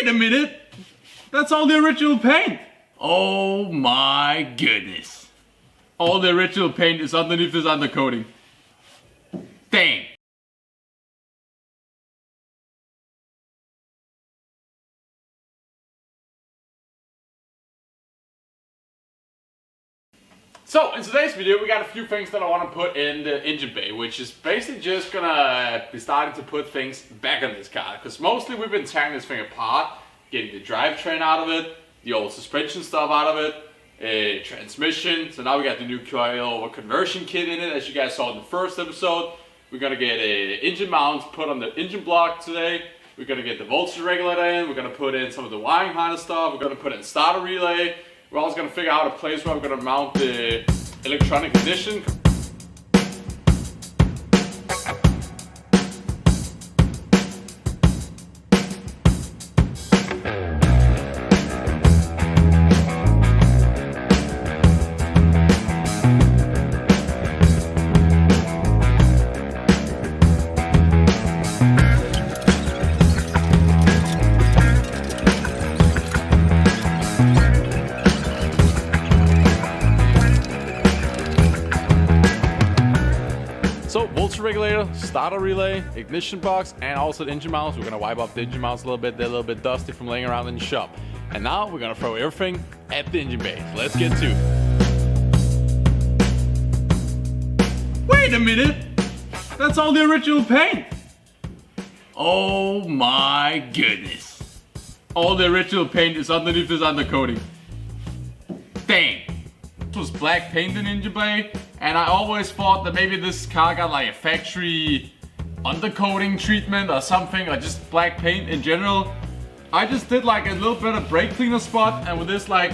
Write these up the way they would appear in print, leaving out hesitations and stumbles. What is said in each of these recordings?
Wait a minute! That's all the original paint! Oh my goodness. All the original paint is underneath this undercoating. Dang. So in today's video we got a few things that I want to put in the engine bay, which is basically just gonna be starting to put things back on this car, because mostly we've been tearing this thing apart, getting the drivetrain out of it, the old suspension stuff out of it, transmission. So now we got the new coil conversion kit in it, as you guys saw in the first episode. We're gonna get engine mounts put on the engine block today. We're gonna get the voltage regulator in. We're gonna put in some of the wiring harness stuff. We're gonna put in starter relay. We're also gonna figure out a place where we're gonna mount the electronic ignition. So voltage regulator, starter relay, ignition box, and also the engine mounts. We're gonna wipe up the engine mounts a little bit. They're a little bit dusty from laying around in the shop. And now we're gonna throw everything at the engine bay. So let's get to it. Wait a minute! That's all the original paint! Oh my goodness. All the original paint is underneath this undercoating. Dang. This was black paint in engine bay. And I always thought that maybe this car got like a factory undercoating treatment or something, or just black paint in general. I just did like a little bit of brake cleaner spot, and with this like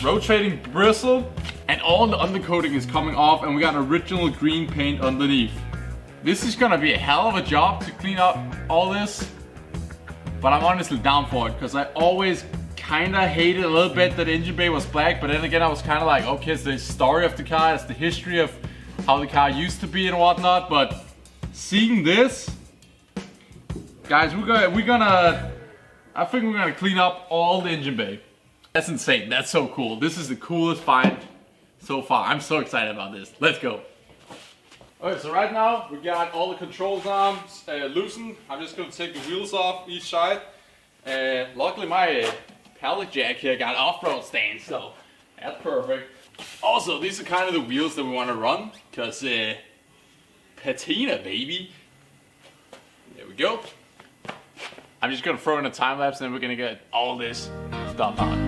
rotating bristle, and all the undercoating is coming off, and we got original green paint underneath. This is gonna be a hell of a job to clean up all this, but I'm honestly down for it, because I always kinda hated a little bit that the engine bay was black, but then again I was kinda like, okay, it's the story of the car, it's the history of how the car used to be and whatnot. But seeing this, guys, I think we're gonna clean up all the engine bay. That's insane. That's so cool. This is the coolest find so far. I'm so excited about this. Let's go. Okay, so right now we got all the controls arms loosened. I'm just gonna take the wheels off each side. Luckily my pallet jack here got off-road stands, so that's perfect. Also, these are kind of the wheels that we want to run, because patina, baby. There we go. I'm just gonna throw in a time lapse, and then we're gonna get all this stuff on.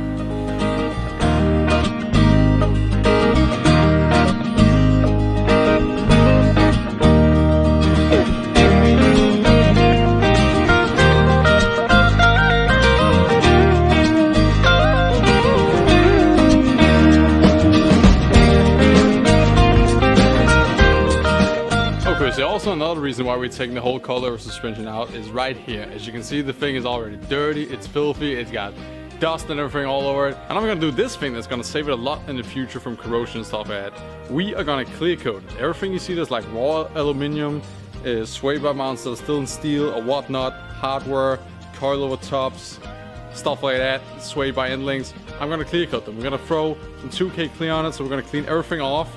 Also, another reason why we're taking the whole color of suspension out is right here. As you can see, the thing is already dirty, it's filthy, it's got dust and everything all over it. And I'm gonna do this thing that's gonna save it a lot in the future from corrosion and stuff like that. We are gonna clear coat it. Everything you see that's like raw aluminum, sway bar mounts that are still in steel or whatnot, hardware, coilover tops, stuff like that, sway bar end links. I'm gonna clear coat them. We're gonna throw some 2K clear on it, so we're gonna clean everything off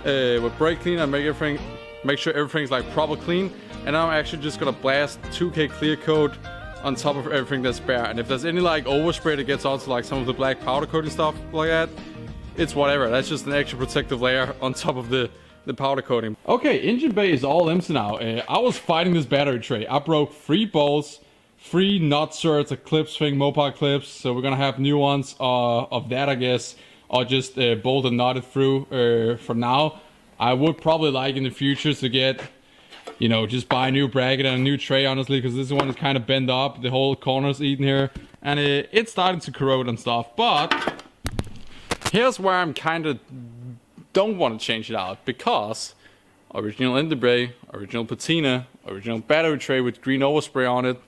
with brake cleaner and make sure everything's like proper clean. And now I'm actually just gonna blast 2K clear coat on top of everything that's bare. And if there's any like overspray that gets onto like some of the black powder coat and stuff like that, it's whatever. That's just an extra protective layer on top of the powder coating. Okay, engine bay is all empty now. I was fighting this battery tray. I broke 3 bolts, 3 nut surds, a clips thing, mopar clips. So we're gonna have new ones of that, I guess, or just bolt and knotted through for now. I would probably like in the future to get, you know, just buy a new bracket and a new tray, honestly, because this one is kind of bent up. The whole corner's eaten here, and it's starting to corrode and stuff. But here's where I'm kind of don't want to change it out, because original engine bay, original patina, original battery tray with green overspray on it,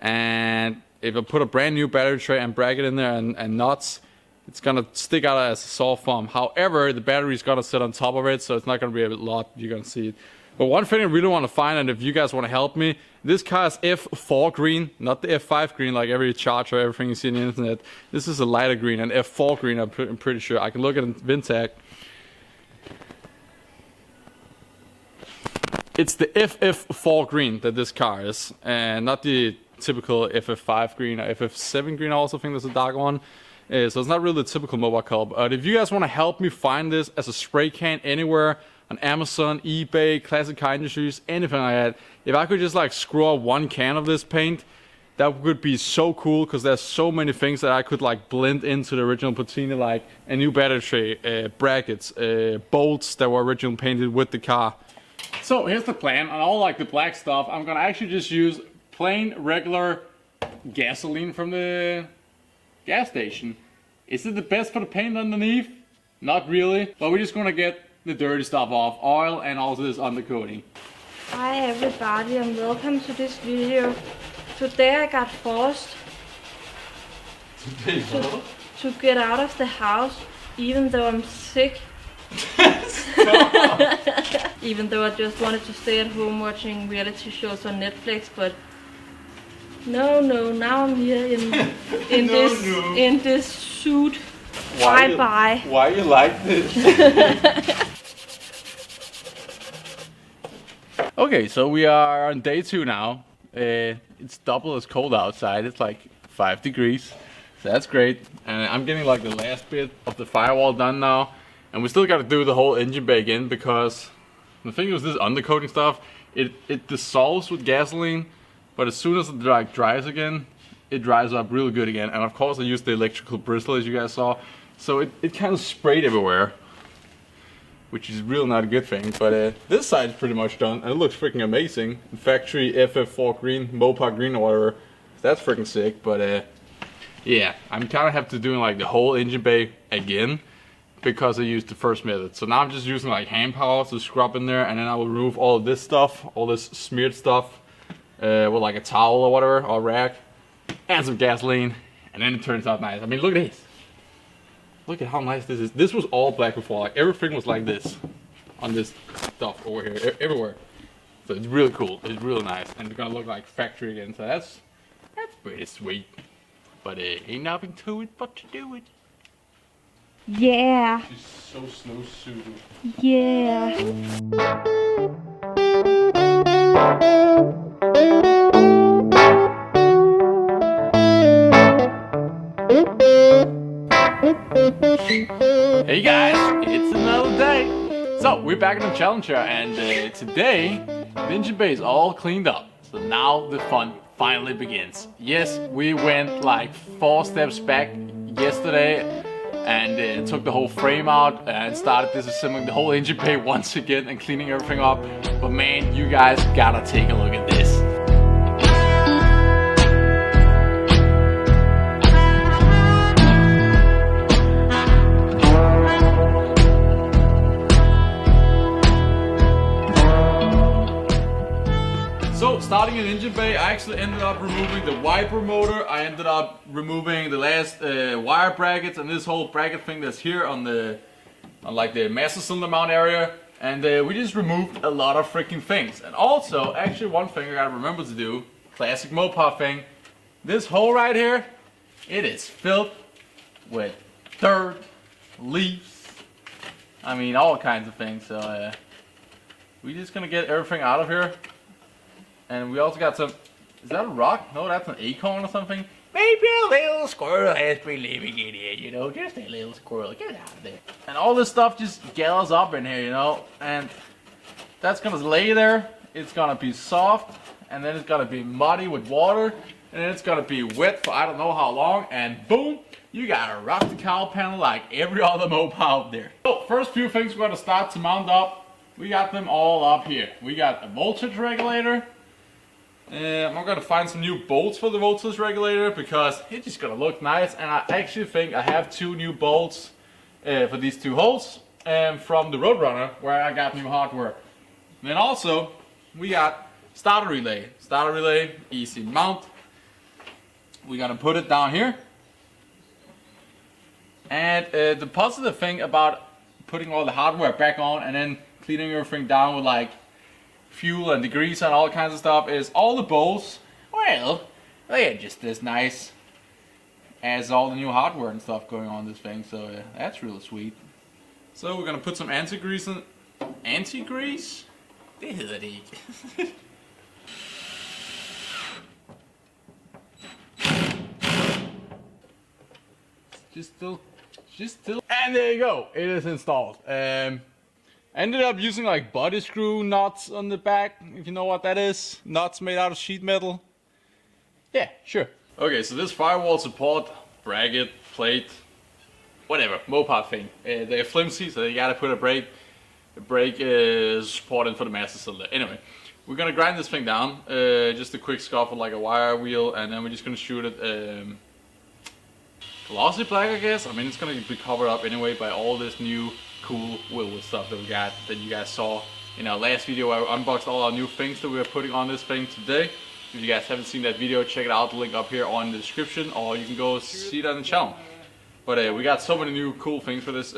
and if I put a brand new battery tray and bracket in there and nuts, it's gonna stick out as a soft foam. However, the battery's gonna sit on top of it, so it's not gonna be a lot. You're gonna see it. But one thing I really want to find, and if you guys want to help me, this car is F4 green, not the F5 green like every Charger, everything you see on the internet. This is a lighter green, and F4 green, I'm pretty sure. I can look at the VIN tag. It's the FF4 green that this car is, and not the typical FF5 green or FF7 green. I also think there's a dark one. So it's not really the typical mobile color. But if you guys want to help me find this as a spray can anywhere, on Amazon, eBay, Classic Car Industries, anything like that. If I could just like screw up one can of this paint, that would be so cool, because there's so many things that I could like blend into the original patina, like a new battery tray, brackets, bolts that were originally painted with the car. So here's the plan. On all like the black stuff, I'm gonna actually just use plain regular gasoline from the gas station. Is it the best for the paint underneath? Not really, but we're just gonna get the dirty stuff off, oil and also this undercoating. Hi everybody and welcome to this video. Today I got forced to get out of the house even though I'm sick. Even though I just wanted to stay at home watching reality shows on Netflix, but no, now I'm here in this suit. Bye. Why you like this? Okay, so we are on day 2 now. It's double as cold outside. It's like 5 degrees. So that's great. And I'm getting like the last bit of the firewall done now. And we still got to do the whole engine bay again, because the thing is, this undercoating stuff, it dissolves with gasoline, but as soon as it like dries again, it dries up really good again. And of course I used the electrical bristle, as you guys saw, so it kind of sprayed everywhere, which is really not a good thing. But this side is pretty much done, and it looks freaking amazing. Factory FF4 green, mopar green or whatever. That's freaking sick. But yeah, I'm kind of have to do like the whole engine bay again, because I used the first method. So now I'm just using like hand power to scrub in there, and then I will remove all of this stuff, all this smeared stuff, with like a towel or whatever, or rag, and some gasoline, and then it turns out nice. I mean, look at this. Look at how nice this is. This was all black before, like everything was like this on this stuff over here, everywhere. So it's really cool, it's really nice, and it's gonna look like factory again, so that's pretty sweet. But ain't nothing to it but to do it. Yeah. She's so snowsuit. Yeah. Hey guys, it's another day. So we're back in the Challenger, and today the engine bay is all cleaned up. So now the fun finally begins. Yes, we went like 4 steps back yesterday and took the whole frame out and started disassembling the whole engine bay once again and cleaning everything up. But man, you guys gotta take a look at this. So starting an engine bay, I actually ended up removing the wiper motor. I ended up removing the last wire brackets and this whole bracket thing that's here on like the master cylinder mount area. And we just removed a lot of freaking things. And also, actually one thing I gotta remember to do, classic mopar thing. This hole right here, it is filled with dirt, leaves, I mean all kinds of things. So we're just gonna get everything out of here. And we also got some, is that a rock? No, that's an acorn or something. Maybe a little squirrel has been living in here, you know, just a little squirrel, get out of there. And all this stuff just gathers up in here, you know, and that's gonna lay there, it's gonna be soft, and then it's gonna be muddy with water, and then it's gonna be wet for I don't know how long, and boom, you got a rock the cowl panel like every other mopar out there. So first few things we're gonna start to mount up, we got them all up here. We got a voltage regulator. I'm gonna find some new bolts for the voltage regulator because it's just gonna look nice, and I actually think I have 2 new bolts for these 2 holes from the Roadrunner where I got new hardware. And then also we got starter relay, easy mount. We're gonna put it down here, and the positive thing about putting all the hardware back on and then cleaning everything down with like fuel and degreaser and all kinds of stuff is all the bolts, well, they are just as nice as all the new hardware and stuff going on this thing, so that's really sweet. So we're gonna put some anti-grease in. Anti-grease? Det hedder det ikke. Just still. And there you go, it is installed. Ended up using like body screw nuts on the back, if you know what that is. Nuts made out of sheet metal. Yeah, sure. Okay, so this firewall support, bracket, plate, whatever, mopar thing. They're flimsy, so you gotta put a brake support in for the master cylinder. Anyway, we're gonna grind this thing down. Just a quick scuff with like a wire wheel, and then we're just gonna shoot it glossy black, I guess. I mean, it's gonna be covered up anyway by all this new cool Wilwood stuff that we got, that you guys saw in our last video where I unboxed all our new things that we are putting on this thing today. If you guys haven't seen that video, check it out, the link up here on the description, or you can go see it on the channel. But we got so many new cool things for this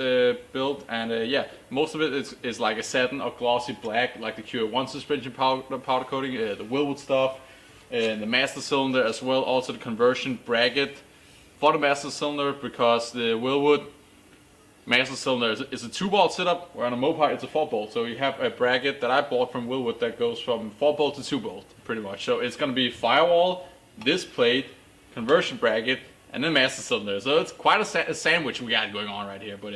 build, and yeah, most of it is like a satin or glossy black, like the QR1 suspension powder coating, the Wilwood stuff, and the master cylinder as well, also the conversion bracket for the master cylinder, because the Wilwood master cylinder is a 2-bolt setup, where on a mopar it's a 4-bolt. So you have a bracket that I bought from Wilwood that goes from 4-bolt to 2-bolt, pretty much. So it's going to be firewall, this plate, conversion bracket, and then master cylinder. So it's quite a sandwich we got going on right here, but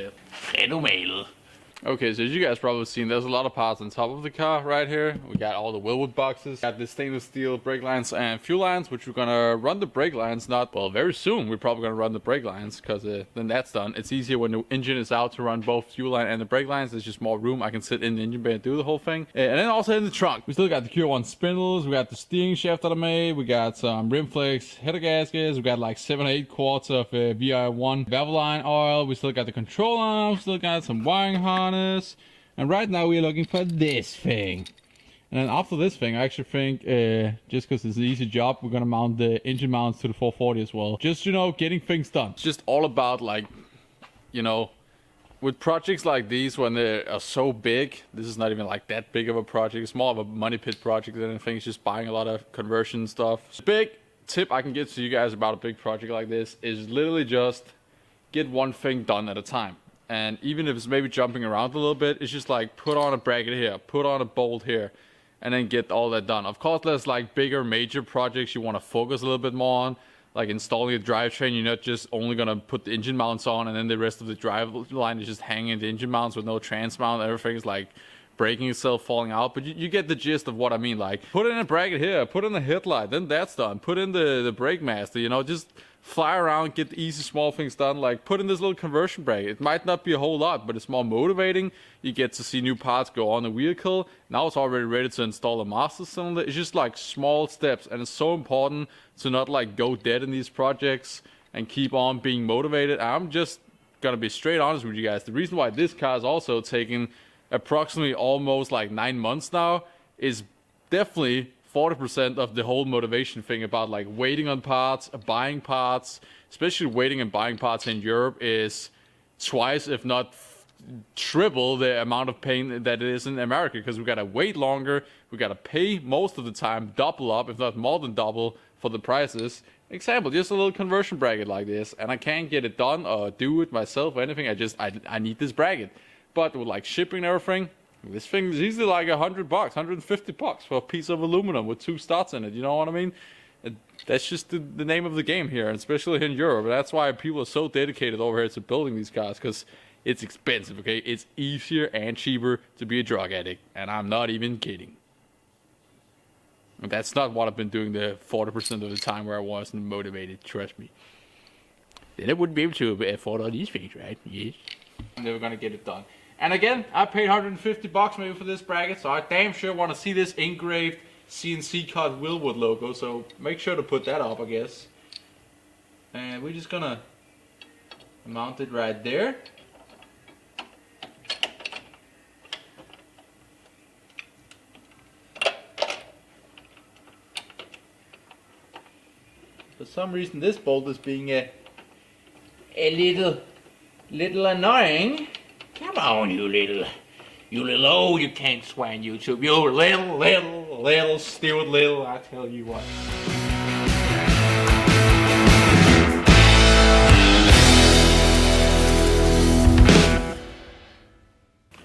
okay, so as you guys probably seen, there's a lot of parts on top of the car right here. We got all the Wilwood boxes, got the stainless steel brake lines and fuel lines, which we're gonna run the brake lines, very soon we're probably gonna run the brake lines, because then that's done. It's easier when the engine is out to run both fuel line and the brake lines. There's just more room. I can sit in the engine bay and do the whole thing. And then also in the trunk, we still got the QR1 spindles, we got the steering shaft that I made, we got some rim flakes, header gaskets, we got like 7 or 8 quarts of VI1 valve line oil, we still got the control arms, still got some wiring harness. And right now we're looking for this thing. And then after this thing, I actually think, just because it's an easy job, we're gonna mount the engine mounts to the 440 as well. Just, you know, getting things done. It's just all about, like, you know, with projects like these, when they are so big, this is not even like that big of a project. It's more of a money pit project than anything. It's just buying a lot of conversion stuff. Big tip I can give to you guys about a big project like this is literally just get one thing done at a time. And even if it's maybe jumping around a little bit, it's just like put on a bracket here, put on a bolt here, and then get all that done. Of course, there's like bigger major projects you want to focus a little bit more on, like installing a drivetrain. You're not just only gonna put the engine mounts on and then the rest of the drive line is just hanging the engine mounts with no trans mount. Everything's like breaking itself, falling out. But you get the gist of what I mean. Like, put in a bracket here, put in the headlight, then that's done. Put in the brake master, you know, just fly around, get the easy small things done. Like, put in this little conversion bracket. It might not be a whole lot, but it's more motivating. You get to see new parts go on the vehicle. Now it's already ready to install a master cylinder. It's just like small steps, and it's so important to not like go dead in these projects and keep on being motivated. I'm just gonna be straight honest with you guys. The reason why this car is also taking approximately almost like 9 months now is definitely 40% of the whole motivation thing about like waiting on parts, buying parts, especially waiting and buying parts in Europe is twice, if not triple the amount of pain that it is in America, because we gotta wait longer, we gotta pay most of the time double up, if not more than double, for the prices. Example, just a little conversion bracket like this, and I can't get it done or do it myself or anything. I need this bracket. But with like shipping and everything, this thing is easily like $100, $150 for a piece of aluminum with 2 studs in it. You know what I mean? That's just the name of the game here, especially in Europe. That's why people are so dedicated over here to building these cars, because it's expensive, okay? It's easier and cheaper to be a drug addict, and I'm not even kidding. And that's not what I've been doing the 40% of the time where I wasn't motivated, trust me. Then I wouldn't be able to afford all these things, right? Yes. And they were gonna get it done. And again, I paid $150 maybe for this bracket, so I damn sure want to see this engraved CNC cut Wilwood logo, so make sure to put that up, I guess. And we're just gonna mount it right there. For some reason this bolt is being a little annoying. Come on, you little You little, oh, you can't swear on YouTube. You little, stupid little, I tell you what.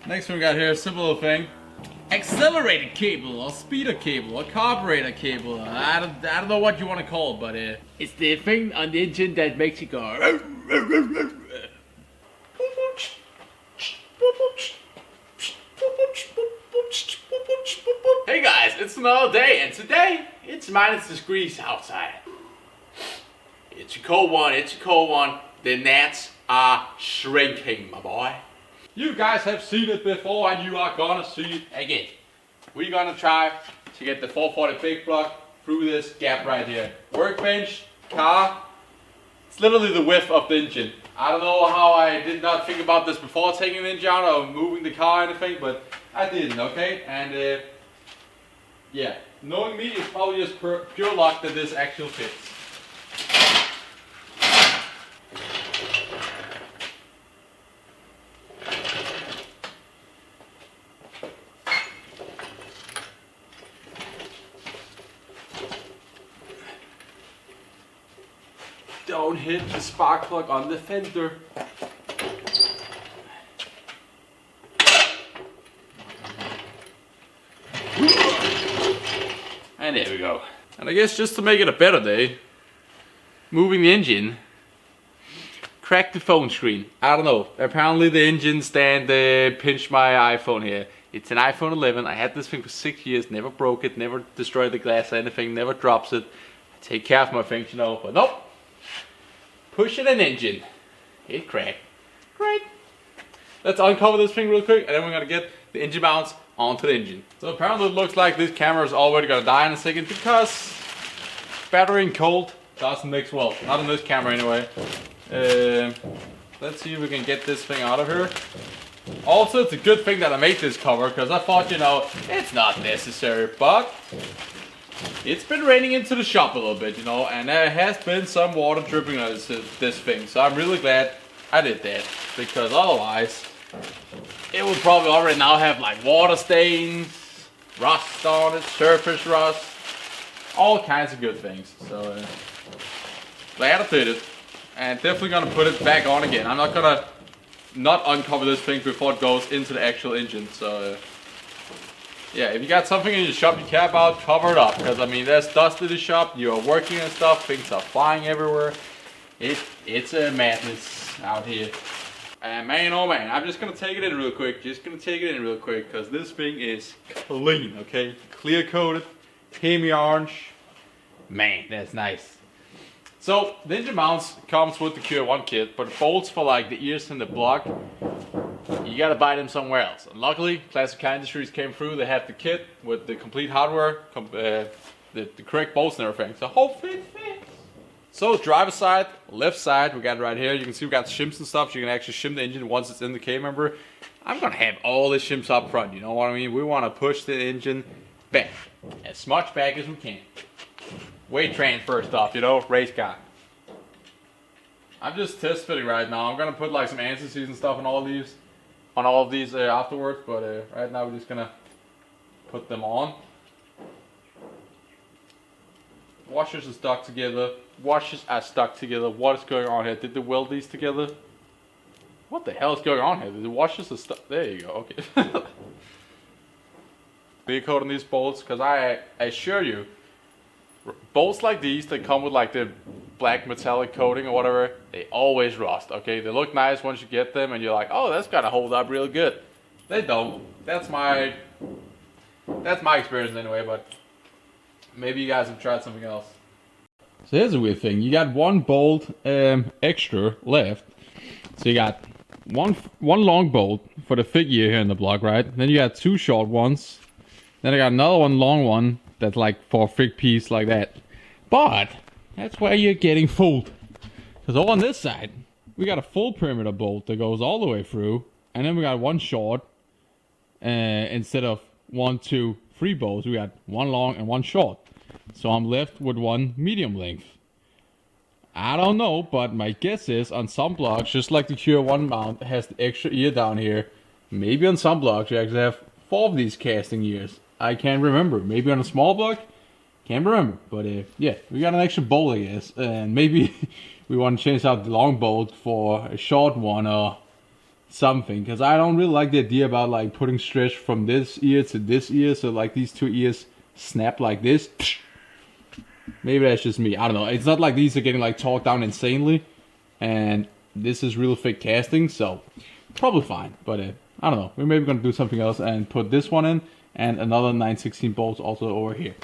Next one we got here, simple little thing. Accelerator cable, or speeder cable, or carburetor cable. I don't know what you want to call it, but it's the thing on the engine that makes it go. Hey guys, it's another day, and today it's -degrees outside. It's a cold one, it's a cold one. The gnats are shrinking, my boy. you guys have seen it before and you are gonna see it again. We're gonna try to get the 440 big block through this gap right here. Workbench, car, it's literally the width of the engine. I don't know how I did not think about this before taking the engine out or moving the car or anything, but I didn't, okay? And yeah, knowing me, it's probably just pure luck that this actually fits. Don't hit the spark plug on the fender. And there we go. And I guess just to make it a better day, moving the engine, cracked the phone screen. I don't know. Apparently the engine stand pinched my iPhone here. It's an iPhone 11. I had this thing for 6 years. Never broke it. Never destroyed the glass or anything. Never drops it. I take care of my things, you know. But nope. Pushing an engine. It cracked. Great. Let's uncover this thing real quick, and then we're gonna get the engine mounts onto the engine. So apparently it looks like this camera is already gonna die in a second because battery and cold doesn't mix well. Not in this camera anyway. Let's see if we can get this thing out of here. Also, it's a good thing that I made this cover because I thought, you know, it's not necessary, but it's been raining into the shop a little bit, you know, and there has been some water dripping on this thing. So I'm really glad I did that, because otherwise it would probably already now have like water stains, rust on it, surface rust, all kinds of good things. So glad I did it, and definitely gonna put it back on again. I'm not gonna not uncover this thing before it goes into the actual engine. So yeah, if you got something in your shop you care about, cover it up. Because I mean, there's dust in the shop, you're working and stuff, things are flying everywhere. It's a madness out here. And man, oh man, I'm just gonna take it in real quick. Because this thing is clean, okay? Clear coated, creamy orange. Man, that's nice. So, the engine mounts comes with the Q1 kit, but bolts for like the ears and the block, you gotta buy them somewhere else. And luckily, Classic Car Industries came through. They have the kit with the complete hardware, the correct bolts and everything. So hopefully it fits. So driver's side, left side, we got it right here. You can see we got shims and stuff. So you can actually shim the engine once it's in the K-member. I'm gonna have all the shims up front. You know what I mean? We want to push the engine back as much back as we can. Weight transfer stuff, you know, race car. I'm just test fitting right now. I'm gonna put like some anti-seize and stuff on all of these afterwards, but right now we're just gonna put them on. Washers are stuck together. What is going on here? Did they weld these together? What the hell is going on here? The washers are stuck. There you go. Okay. Clear coat on these bolts, because I assure you, bolts like these that come with like the black metallic coating or whatever, they always rust. Okay, they look nice once you get them, and you're like, oh, that's gotta hold up real good. They don't. That's my experience anyway. But maybe you guys have tried something else. So here's a weird thing. You got one bolt extra left. So you got one long bolt for the figure here in the block, right? Then you got two short ones. Then I got another long one that's like for a fig piece like that. But that's where you're getting fooled. Because on this side, we got a full perimeter bolt that goes all the way through. And then we got one short. Instead of 1, 2, 3 bolts, we got one long and one short. So I'm left with one medium length. I don't know, but my guess is on some blocks, just like the Q1 mount has the extra ear down here, maybe on some blocks you actually have 4 of these casting gears. I can't remember. Maybe on a small block, can't remember. But yeah, we got an extra bolt, I guess, and maybe we want to change out the long bolt for a short one or something, because I don't really like the idea about like putting stretch from this ear to this ear, so like these 2 ears snap like this. Maybe that's just me, I don't know. It's not like these are getting like torqued down insanely, and this is real thick casting, so probably fine. But I don't know, we're maybe gonna do something else and put this one in and another 9/16 bolts also over here.